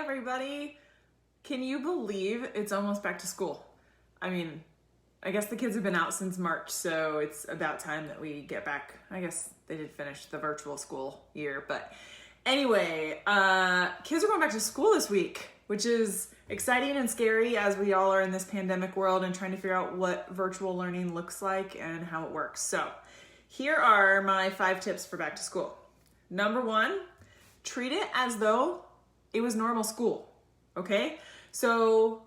everybody. Can you believe it's almost back to school? I mean, I guess the kids have been out since March, so it's about time that we get back. I guess they did finish the virtual school year, but anyway, kids are going back to school this week, which is exciting and scary as we all are in this pandemic world and trying to figure out what virtual learning looks like and how it works. So here are my 5 tips for back to school. Number 1, treat it as though it was normal school, okay? So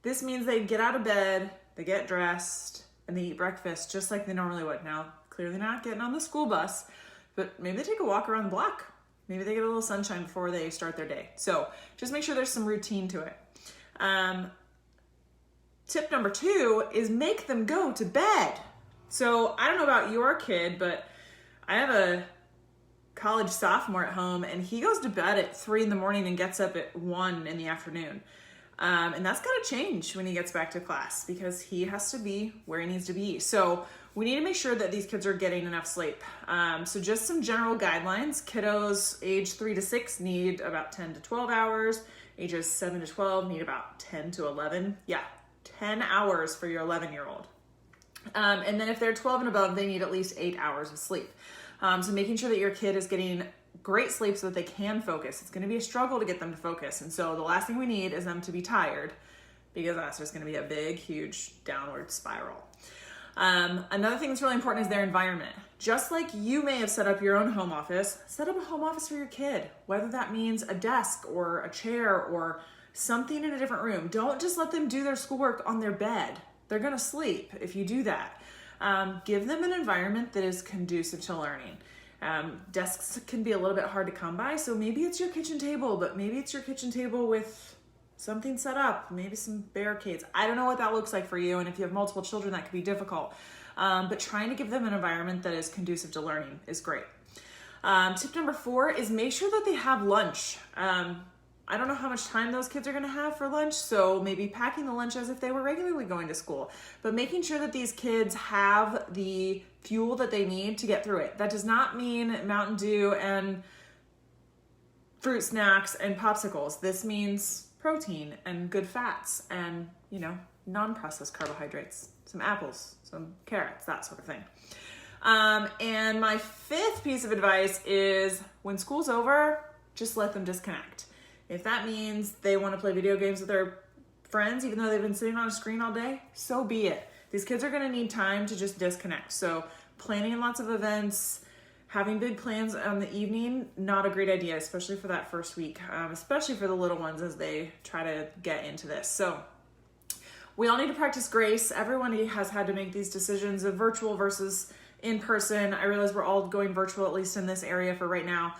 this means they get out of bed, they get dressed, and they eat breakfast just like they normally would. Now, clearly not getting on the school bus, but maybe they take a walk around the block. Maybe they get a little sunshine before they start their day. So just make sure there's some routine to it. Tip number 2 is make them go to bed. So I don't know about your kid, but I have a college sophomore at home and he goes to bed at 3 in the morning and gets up at 1 in the afternoon. And that's got to change when he gets back to class because he has to be where he needs to be. So we need to make sure that these kids are getting enough sleep. So just some general guidelines. Kiddos age 3 to 6 need about 10 to 12 hours. Ages 7 to 12 need about 10 to 11. Yeah, 10 hours for your 11-year-old. And then if they're 12 and above, they need at least 8 hours of sleep. So making sure that your kid is getting great sleep so that they can focus. It's going to be a struggle to get them to focus. And so the last thing we need is them to be tired because that's just going to be a big, huge downward spiral. Another thing that's really important is their environment. Just like you may have set up your own home office, set up a home office for your kid, whether that means a desk or a chair or something in a different room. Don't just let them do their schoolwork on their bed. They're going to sleep if you do that. Give them an environment that is conducive to learning. Desks can be a little bit hard to come by, so maybe it's your kitchen table, but maybe it's your kitchen table with something set up, maybe some barricades. I don't know what that looks like for you, and if you have multiple children, that could be difficult. But trying to give them an environment that is conducive to learning is great. Tip number 4 is make sure that they have lunch. I don't know how much time those kids are going to have for lunch, so maybe packing the lunch as if they were regularly going to school, but making sure that these kids have the fuel that they need to get through it. That does not mean Mountain Dew and fruit snacks and popsicles. This means protein and good fats and, non-processed carbohydrates, some apples, some carrots, that sort of thing. And my 5th piece of advice is when school's over, just let them disconnect. If that means they want to play video games with their friends, even though they've been sitting on a screen all day, so be it. These kids are going to need time to just disconnect. So planning lots of events, having big plans on the evening, not a great idea, especially for that first week, especially for the little ones as they try to get into this. So we all need to practice grace. Everyone has had to make these decisions of virtual versus in person. I realize we're all going virtual, at least in this area for right now.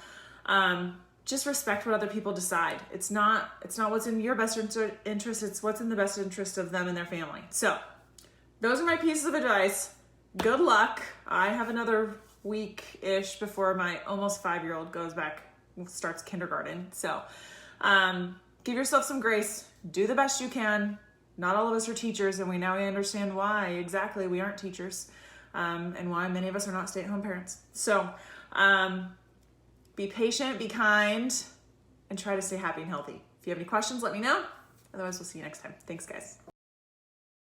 Just respect what other people decide. It's not what's in your best interest, it's what's in the best interest of them and their family. So those are my pieces of advice. Good luck. I have another week-ish before my almost 5-year-old starts kindergarten. So give yourself some grace. Do the best you can. Not all of us are teachers, and we understand why exactly we aren't teachers, and why many of us are not stay-at-home parents. So be patient, be kind, and try to stay happy and healthy. If you have any questions, let me know. Otherwise, we'll see you next time. Thanks, guys.